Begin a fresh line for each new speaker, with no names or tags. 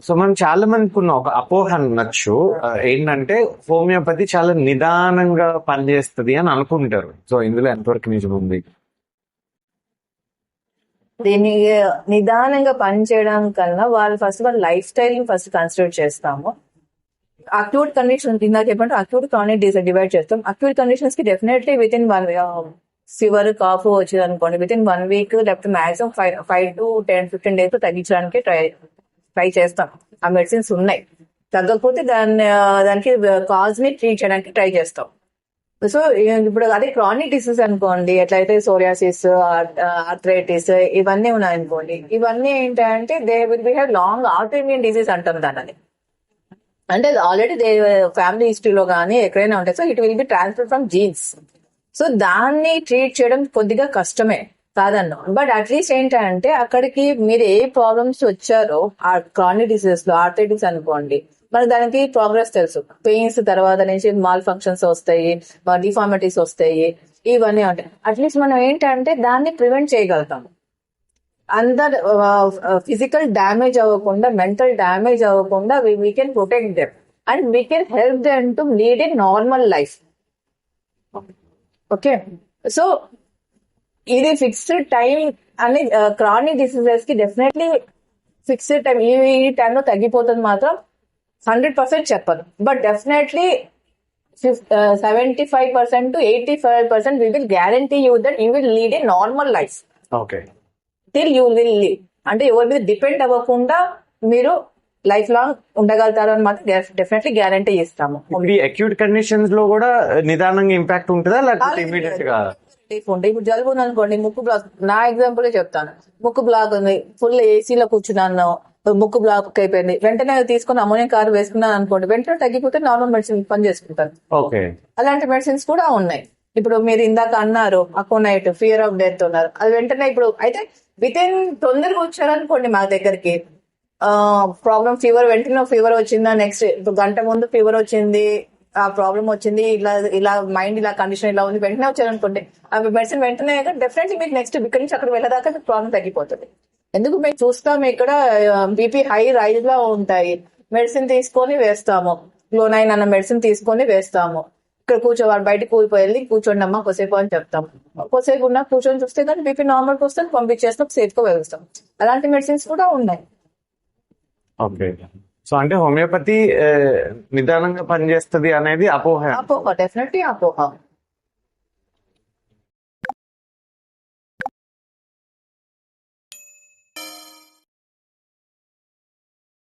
So మనం చాలా మందికి ఉన్న ఒక అపోహ అనొచ్చు. ఏంటంటే హోమియోపతి చాలా నిదానంగా పనిచేస్తుంది అని అనుకుంటారు. సో ఇందులో ఎంతవరకు నిజం ఉంది?
దీన్ని నిదానంగా పనిచేయడం కన్నా వాళ్ళ లైఫ్ స్టైల్ ని ఫస్ట్ కన్సిడర్ చేస్తాము. అక్యూట్ కండిషన్ ఇందాక చెప్పంటే అక్యూట్ క్రానిక్ డిసీజ్ డివైడ్ చేస్తాం. అక్యూట్ కండిషన్స్ కి definitely within fever cough వచ్చింది అనుకోండి, విత్ ఇన్ 1 week లేకపోతే మాక్సిమం 5 to 10-15 days తగ్గించడానికి ట్రై చేస్తాం. ఆ మెడిసిన్స్ ఉన్నాయి. తగ్గకపోతే దానికి కాజ్ ని ట్రీట్ చేయడానికి ట్రై చేస్తాం. సో ఇప్పుడు అదే క్రానిక్ డిసీజ్ అనుకోండి, ఎట్లయితే సోరియాసిస్, ఆర్థరైటిస్ ఇవన్నీ ఉన్నాయనుకోండి, ఇవన్నీ ఏంటంటే they will be have long autoimmune disease అంటాం దాన్ని. అంటే ఆల్రెడీ ఫ్యామిలీ హిస్టరీలో కానీ ఎక్కడైనా ఉంటాయి. So it will be transfer from jeans. So దాన్ని ట్రీట్ చేయడం కొద్దిగా కష్టమే కాదన్ను. బట్ అట్లీస్ట్ ఏంటంటే అక్కడికి మీరు ఏ ప్రాబ్లమ్స్ వచ్చారో ఆ క్రానిక్ డిసీజెస్ లో, ఆర్థరైటిస్ అనుకోండి, మనకి దానికి ప్రోగ్రెస్ తెలుసు. పెయిన్స్ తర్వాత నుంచి మాల్ ఫంక్షన్స్ వస్తాయి, డిఫార్మిటీస్ వస్తాయి, ఇవన్నీ ఉంటాయి. అట్లీస్ట్ మనం ఏంటంటే దాన్ని ప్రివెంట్ చేయగలుగుతాం. అందరు ఫిజికల్ డ్యామేజ్ అవ్వకుండా, మెంటల్ డ్యామేజ్ అవ్వకుండా we can protect them and we can help them to lead in normal life. Okay, so ఇది ఫిక్స్డ్ టైం అని క్రానిక్ డిసీజెస్ కి డెఫినెట్లీ ఫిక్స్డ్ టైం ఈ టైంలో తగ్గిపోతుంది మాత్రం 100% చెప్పను. But definitely 75% to 85% we will guarantee you that you will lead a normal life.
Okay,
till you will live. అంటే ఎవరి మీద డిపెండ్ అవ్వకుండా మీరు లైఫ్ లాంగ్ ఉండగలుగుతారు అని మాత్రం డెఫినెట్లీ గ్యారంటీ ఇస్తాము.
ఈ అక్యూట్ కండిషన్స్ లో కూడా నిదానంగా ఇంపాక్ట్ ఉంటుందా లేకపోతే ఇమీడియట్ గా?
ఇప్పుడు జలుబు ఉంది అనుకోండి, ముక్కు బ్లాక్, నా ఎగ్జాంపుల్ చెప్తాను. ముక్కు బ్లాక్ ఉంది, ఫుల్ ఏసీలో కూర్చున్నాను, ముక్కు బ్లాక్ అయిపోయింది, వెంటనే తీసుకుని అమోనియం కార్ వేసుకున్నాను అనుకోండి, వెంటనే తగ్గిపోతే నార్మల్ మెడిసిన్ పని చేసుకుంటాను. అలాంటి మెడిసిన్స్ కూడా ఉన్నాయి. ఇప్పుడు మీరు ఇందాక అన్నారు అకోనైట్, ఫియర్ ఆఫ్ డెత్ ఉన్నారు, అది వెంటనే ఇప్పుడు అయితే విత్ ఇన్ తొందరగా వచ్చారనుకోండి మా దగ్గరికి, ప్రాబ్లం ఫీవర్, వెంటనే ఫీవర్ వచ్చిందా, నెక్స్ట్ ఇప్పుడు గంట ముందు ఫీవర్ వచ్చింది, ఆ ప్రాబ్లం వచ్చింది, ఇలా మైండ్ ఇలా కండిషన్ ఇలా ఉంది, వెంటనే వచ్చారనుకోండి, ఆ మెడిసిన్ వెంటనే డెఫినెట్లీ మీకు నెక్స్ట్ ఇక్కడి నుంచి అక్కడ వెళ్ళదాకా మీకు ప్రాబ్లం తగ్గిపోతుంది. ఎందుకు మేము చూస్తాం ఇక్కడ బీపీ హై రైజ్ లో ఉంటాయి, మెడిసిన్ తీసుకొని వేస్తాము, గ్లోనైన్ అన్న మెడిసిన్ తీసుకొని వేస్తాము, ఇక్కడ కూర్చోవాలి, బయటకు వెళ్ళి కూర్చోండి అమ్మా కొద్దిసేపు అని చెప్తాం, కొద్దిసేపు ఉన్నా కూర్చొని చూస్తే కానీ బీపీ నార్మల్కి వస్తే పంపించేస్తాం, సేఫ్ గా వెళ్తాం. అలాంటి మెడిసిన్స్ కూడా ఉన్నాయి.
ఓకే, సో అంటే హోమియోపతి నిదానంగా పనిచేస్తుంది అనేది అపోహ.
డెఫినెట్లీ అపోహ.